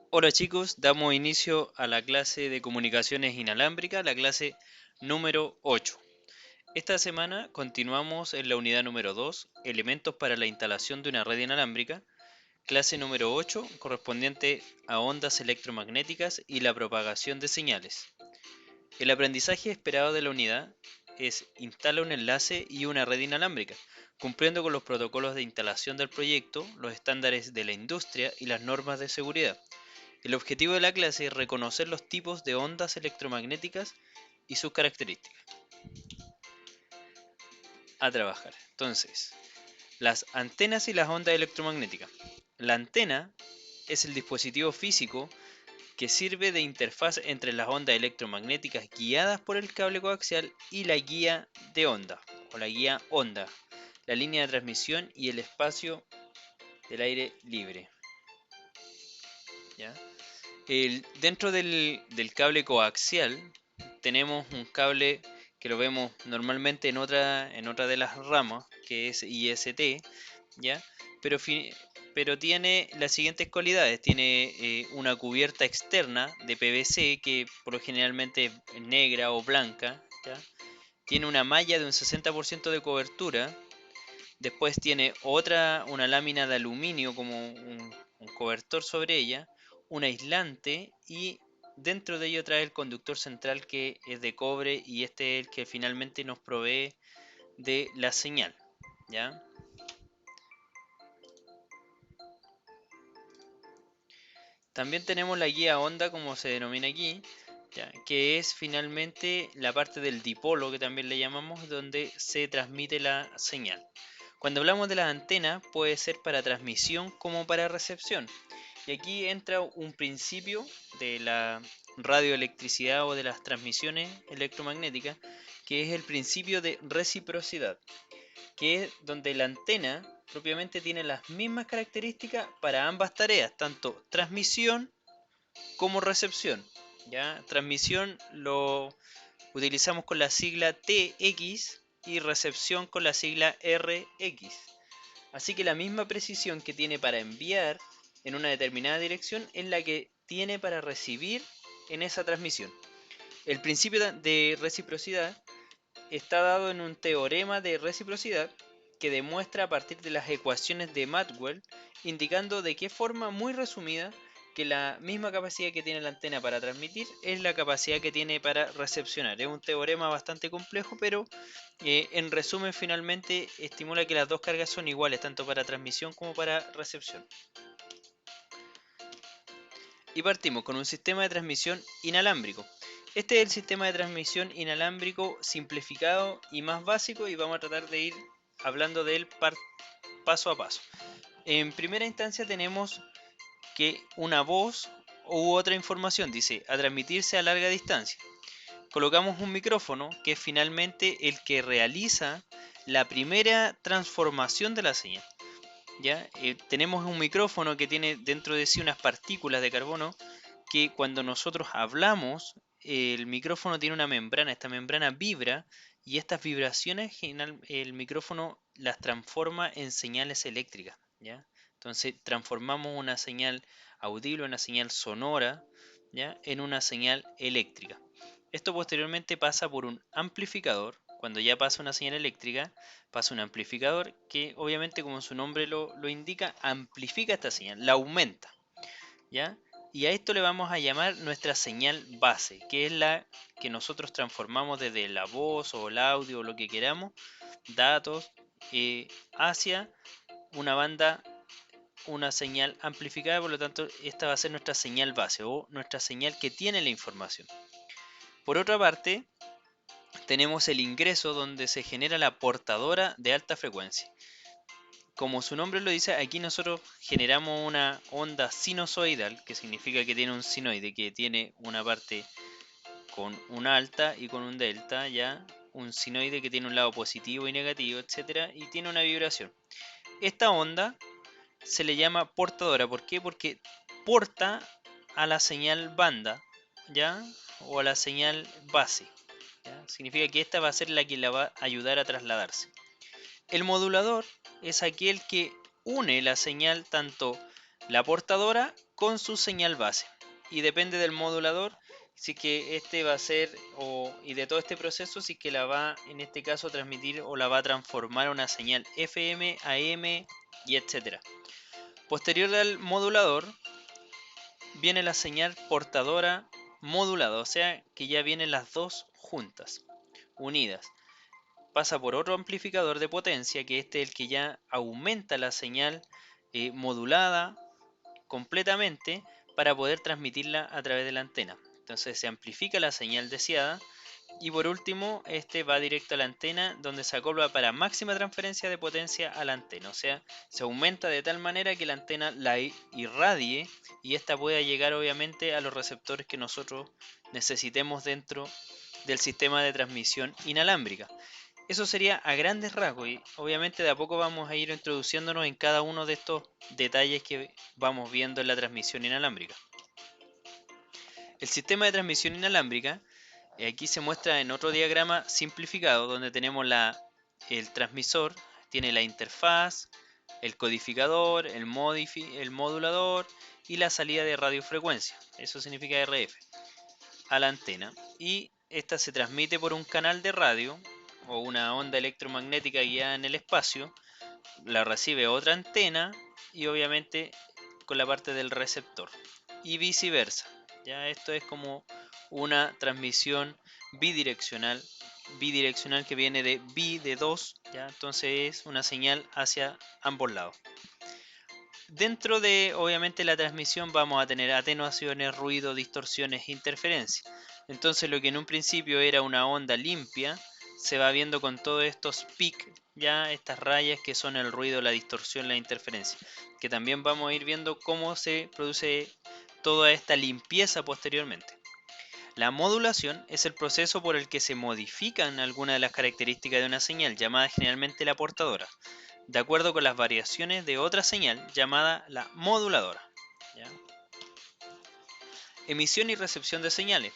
Hola chicos, damos inicio a la clase de comunicaciones inalámbricas, la clase número 8. Esta semana continuamos en la unidad número 2, elementos para la instalación de una red inalámbrica, clase número 8, correspondiente a ondas electromagnéticas y la propagación de señales. El aprendizaje esperado de la unidad es instala un enlace y una red inalámbrica, cumpliendo con los protocolos de instalación del proyecto, los estándares de la industria y las normas de seguridad. El objetivo de la clase es reconocer los tipos de ondas electromagnéticas y sus características. A trabajar. Entonces, las antenas y las ondas electromagnéticas. La antena es el dispositivo físico que sirve de interfaz entre las ondas electromagnéticas guiadas por el cable coaxial y la guía de onda, o la guía onda, la línea de transmisión y el espacio del aire libre. ¿Ya? Dentro del cable coaxial tenemos un cable que lo vemos normalmente en otra de las ramas, que es IST, ¿ya? Pero, pero tiene las siguientes cualidades. Tiene una cubierta externa de PVC que por lo generalmente es negra o blanca, ¿ya? Tiene una malla de un 60% de cobertura. Después tiene una lámina de aluminio como un cobertor sobre ella, un aislante y dentro de ello trae el conductor central que es de cobre y este es el que finalmente nos provee de la señal. ¿Ya? También tenemos la guía onda como se denomina aquí, ¿ya? Que es finalmente la parte del dipolo que también le llamamos donde se transmite la señal. Cuando hablamos de las antenas puede ser para transmisión como para recepción. Y aquí entra un principio de la radioelectricidad o de las transmisiones electromagnéticas, que es el principio de reciprocidad, que es donde la antena propiamente tiene las mismas características para ambas tareas, tanto transmisión como recepción. ¿Ya? Transmisión lo utilizamos con la sigla TX y recepción con la sigla RX. Así que la misma precisión que tiene para enviar en una determinada dirección es la que tiene para recibir en esa transmisión. El principio de reciprocidad está dado en un teorema de reciprocidad que demuestra a partir de las ecuaciones de Maxwell, indicando de qué forma muy resumida que la misma capacidad que tiene la antena para transmitir es la capacidad que tiene para recepcionar. Es un teorema bastante complejo, pero en resumen finalmente estimula que las dos cargas son iguales, tanto para transmisión como para recepción. Y partimos con un sistema de transmisión inalámbrico. Este es el sistema de transmisión inalámbrico simplificado y más básico y vamos a tratar de ir hablando de él paso a paso. En primera instancia tenemos que una voz u otra información dice a transmitirse a larga distancia. Colocamos un micrófono que es finalmente el que realiza la primera transformación de la señal. ¿Ya? Tenemos un micrófono que tiene dentro de sí unas partículas de carbono que cuando nosotros hablamos, el micrófono tiene una membrana, esta membrana vibra y estas vibraciones el micrófono las transforma en señales eléctricas. ¿Ya? Entonces transformamos una señal audible, una señal sonora, ¿ya? En una señal eléctrica. Esto posteriormente pasa por un amplificador. Cuando ya pasa una señal eléctrica, pasa un amplificador que obviamente como su nombre lo indica, amplifica esta señal, la aumenta. ¿Ya? Y a esto le vamos a llamar nuestra señal base, que es la que nosotros transformamos desde la voz o el audio o lo que queramos, datos, hacia una banda, una señal amplificada, por lo tanto esta va a ser nuestra señal base o nuestra señal que tiene la información. Por otra parte, tenemos el ingreso donde se genera la portadora de alta frecuencia. Como su nombre lo dice, aquí nosotros generamos una onda sinusoidal, que significa que tiene un sinoide, que tiene una parte con un alta y con un delta, ya un sinoide que tiene un lado positivo y negativo, etcétera, y tiene una vibración. Esta onda se le llama portadora, ¿por qué? Porque porta a la señal banda, ¿ya? O a la señal base, ¿ya? Significa que esta va a ser la que la va a ayudar a trasladarse. El modulador es aquel que une la señal tanto la portadora con su señal base. Y depende del modulador, si es que este va a ser, y de todo este proceso, si es que la va, en este caso, a transmitir o la va a transformar a una señal FM, AM y etcétera. Posterior al modulador, viene la señal portadora modulada, o sea que ya vienen las dos juntas, unidas. Pasa por otro amplificador de potencia, que este es el que ya aumenta la señal modulada completamente para poder transmitirla a través de la antena. Entonces se amplifica la señal deseada y por último este va directo a la antena, donde se acopla para máxima transferencia de potencia a la antena. O sea, se aumenta de tal manera que la antena la irradie y esta pueda llegar obviamente a los receptores que nosotros necesitemos dentro del sistema de transmisión inalámbrica. Eso sería a grandes rasgos y obviamente de a poco vamos a ir introduciéndonos en cada uno de estos detalles que vamos viendo en la transmisión inalámbrica. El sistema de transmisión inalámbrica aquí se muestra en otro diagrama simplificado, donde tenemos el transmisor, tiene la interfaz, el codificador, el modulador y la salida de radiofrecuencia, eso significa RF, a la antena. Y esta se transmite por un canal de radio o una onda electromagnética guiada en el espacio, la recibe otra antena y obviamente con la parte del receptor y viceversa. Ya esto es como una transmisión bidireccional que viene de bi de 2, ya entonces es una señal hacia ambos lados. Dentro de obviamente la transmisión vamos a tener atenuaciones, ruido, distorsiones, interferencias. Entonces lo que en un principio era una onda limpia se va viendo con todos estos peaks, ya estas rayas que son el ruido, la distorsión, la interferencia, que también vamos a ir viendo cómo se produce toda esta limpieza posteriormente. La modulación es el proceso por el que se modifican algunas de las características de una señal, llamada generalmente la portadora, de acuerdo con las variaciones de otra señal llamada la moduladora. ¿Ya? Emisión y recepción de señales.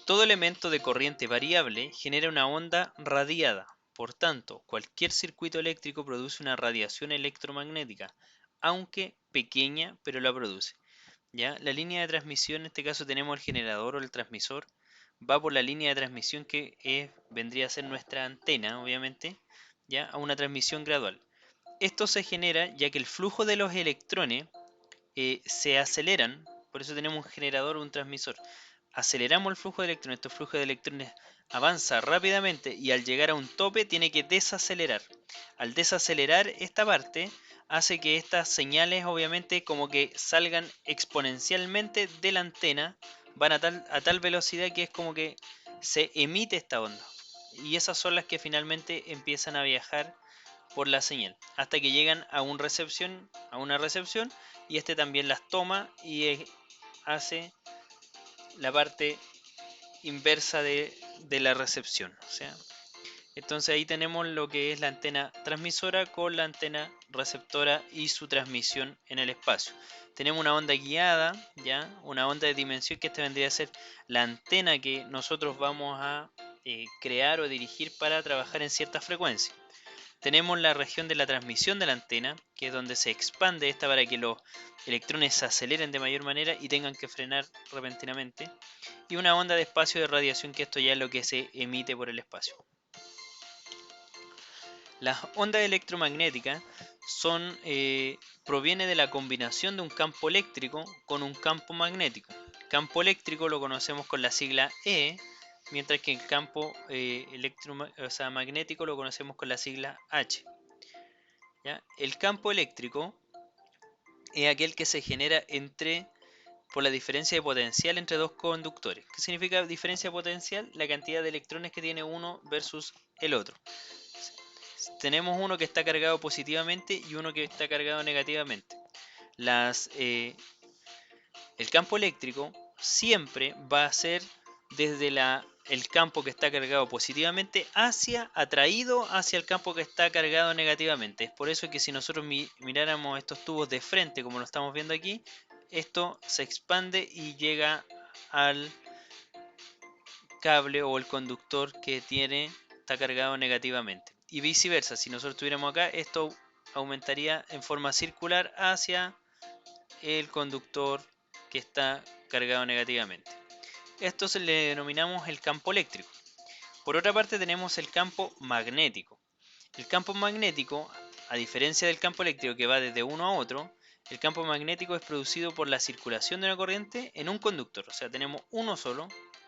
Todo elemento de corriente variable genera una onda radiada. Por tanto, cualquier circuito eléctrico produce una radiación electromagnética, aunque pequeña, pero la produce. ¿Ya? La línea de transmisión, en este caso tenemos el generador o el transmisor, va por la línea de transmisión que vendría a ser nuestra antena, obviamente, ¿ya? A una transmisión gradual. Esto se genera ya que el flujo de los electrones se aceleran, por eso tenemos un generador o un transmisor. Aceleramos el flujo de electrones, este flujo de electrones avanza rápidamente y al llegar a un tope tiene que desacelerar. Al desacelerar esta parte hace que estas señales obviamente como que salgan exponencialmente de la antena, van a tal velocidad que es como que se emite esta onda. Y esas son las que finalmente empiezan a viajar por la señal hasta que llegan a una recepción y este también las toma y hace la parte inversa de la recepción. O sea, entonces ahí tenemos lo que es la antena transmisora con la antena receptora y su transmisión en el espacio. Tenemos una onda guiada, ya una onda de dimensión que esta vendría a ser la antena que nosotros vamos a crear o dirigir para trabajar en cierta frecuencia. Tenemos la región de la transmisión de la antena, que es donde se expande esta para que los electrones se aceleren de mayor manera y tengan que frenar repentinamente. Y una onda de espacio de radiación, que esto ya es lo que se emite por el espacio. Las ondas electromagnéticas proviene de la combinación de un campo eléctrico con un campo magnético. Campo eléctrico lo conocemos con la sigla E, mientras que el campo magnético lo conocemos con la sigla H. ¿Ya? El campo eléctrico es aquel que se genera por la diferencia de potencial entre dos conductores. ¿Qué significa diferencia de potencial? La cantidad de electrones que tiene uno versus el otro. Tenemos uno que está cargado positivamente y uno que está cargado negativamente. El campo eléctrico siempre va a ser desde el campo que está cargado positivamente atraído hacia el campo que está cargado negativamente. Es por eso que si nosotros miráramos estos tubos de frente, como lo estamos viendo aquí, esto se expande y llega al cable o el conductor que está cargado negativamente. Y viceversa, si nosotros estuviéramos acá, esto aumentaría en forma circular hacia el conductor que está cargado negativamente. Esto se le denominamos el campo eléctrico. Por otra parte tenemos el campo magnético. El campo magnético, a diferencia del campo eléctrico que va desde uno a otro, el campo magnético es producido por la circulación de una corriente en un conductor. O sea, tenemos uno solo,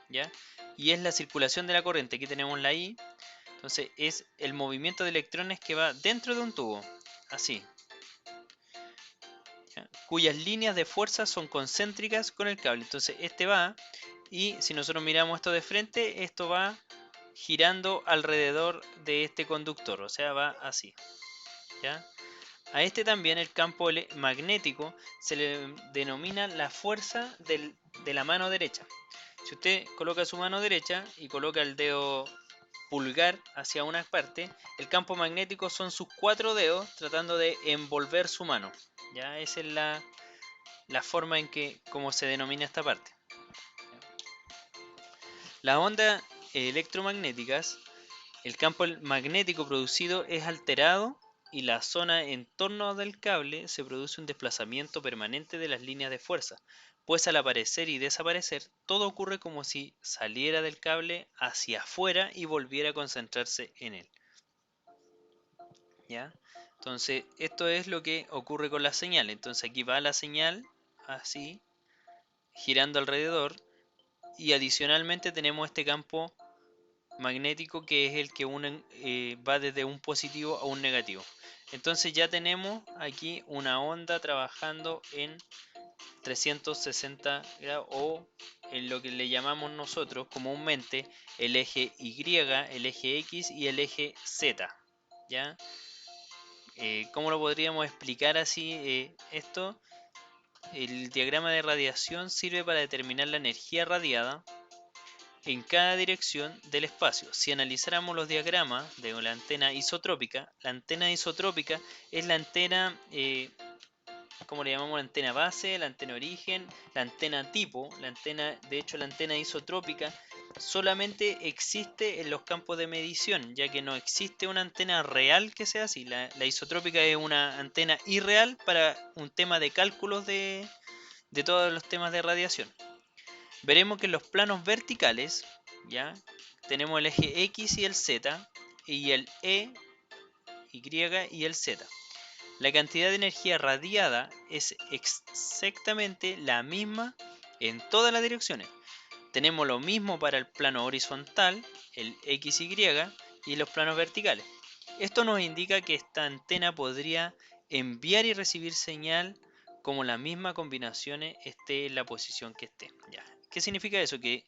¿ya? Y es la circulación de la corriente. Aquí tenemos la I. Entonces es el movimiento de electrones que va dentro de un tubo, así, ¿ya? Cuyas líneas de fuerza son concéntricas con el cable. Entonces este va, y si nosotros miramos esto de frente, esto va girando alrededor de este conductor, o sea, va así, ¿ya? A este también el campo magnético se le denomina la fuerza de la mano derecha. Si usted coloca su mano derecha y coloca el dedo pulgar hacia una parte, el campo magnético son sus 4 dedos tratando de envolver su mano. Ya esa es la forma en que como se denomina esta parte. Las ondas electromagnéticas, el campo magnético producido es alterado y la zona en torno del cable se produce un desplazamiento permanente de las líneas de fuerza, pues al aparecer y desaparecer todo ocurre como si saliera del cable hacia afuera y volviera a concentrarse en él. ¿Ya? Entonces esto es lo que ocurre con la señal. Entonces aquí va la señal así, girando alrededor, y adicionalmente tenemos este campo magnético que es el que va desde un positivo a un negativo. Entonces ya tenemos aquí una onda trabajando en 360 grados, o en lo que le llamamos nosotros comúnmente el eje Y, el eje X y el eje Z. ¿Ya? ¿Cómo lo podríamos explicar así esto? El diagrama de radiación sirve para determinar la energía radiada en cada dirección del espacio. Si analizáramos los diagramas de la antena isotrópica es la antena, ¿cómo le llamamos? La antena base, la antena origen, la antena tipo, la antena isotrópica solamente existe en los campos de medición, ya que no existe una antena real que sea así. La isotrópica es una antena irreal para un tema de cálculos de todos los temas de radiación. Veremos que en los planos verticales, ¿ya? Tenemos el eje X y el Z, y el E, Y y el Z. La cantidad de energía radiada es exactamente la misma en todas las direcciones. Tenemos lo mismo para el plano horizontal, el XY, y los planos verticales. Esto nos indica que esta antena podría enviar y recibir señal como la misma combinación esté en la posición que esté. ¿Ya? ¿Qué significa eso? Que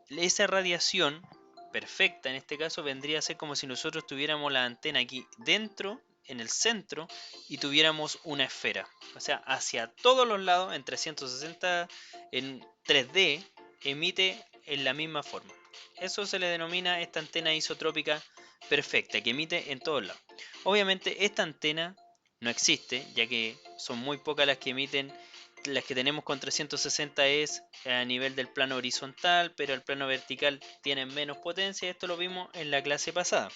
esa radiación perfecta en este caso vendría a ser como si nosotros tuviéramos la antena aquí dentro, en el centro, y tuviéramos una esfera. O sea, hacia todos los lados, en 360, en 3D, emite en la misma forma. Eso se le denomina esta antena isotrópica perfecta, que emite en todos lados. Obviamente esta antena no existe, ya que son muy pocas las que emiten. Las que tenemos con 360 es a nivel del plano horizontal, pero el plano vertical tiene menos potencia. Esto lo vimos en la clase pasada.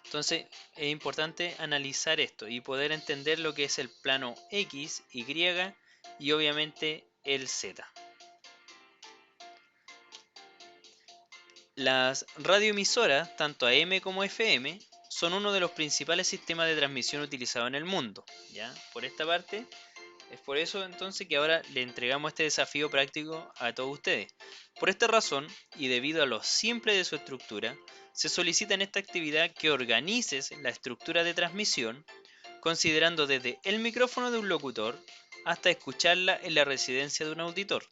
Entonces es importante analizar esto y poder entender lo que es el plano X, Y y obviamente el Z. Las radioemisoras, tanto AM como FM, son uno de los principales sistemas de transmisión utilizados en el mundo. ¿Ya? Por esta parte, es por eso entonces que ahora le entregamos este desafío práctico a todos ustedes. Por esta razón, y debido a lo simple de su estructura, se solicita en esta actividad que organices la estructura de transmisión, considerando desde el micrófono de un locutor hasta escucharla en la residencia de un auditor.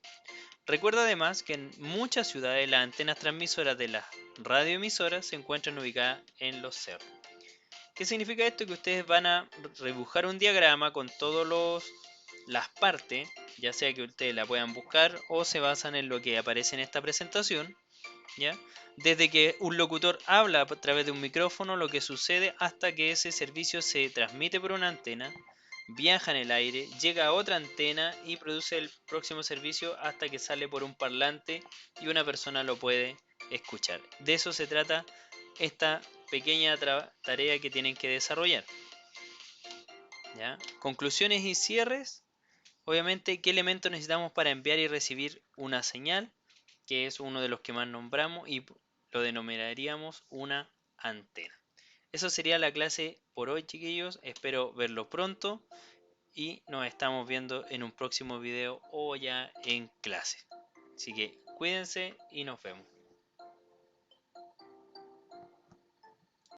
Recuerda además que en muchas ciudades las antenas transmisoras de las radioemisoras se encuentran ubicadas en los cerros. ¿Qué significa esto? Que ustedes van a dibujar un diagrama con todas las partes, ya sea que ustedes la puedan buscar o se basan en lo que aparece en esta presentación, ¿ya? Desde que un locutor habla a través de un micrófono, lo que sucede hasta que ese servicio se transmite por una antena, viaja en el aire, llega a otra antena y produce el próximo servicio hasta que sale por un parlante y una persona lo puede escuchar. De eso se trata esta pequeña tarea que tienen que desarrollar. ¿Ya? Conclusiones y cierres. Obviamente, ¿qué elementos necesitamos para enviar y recibir una señal? Que es uno de los que más nombramos y lo denominaríamos una antena. Eso sería la clase por hoy, chiquillos. Espero verlo pronto y nos estamos viendo en un próximo video o ya en clase. Así que cuídense y nos vemos.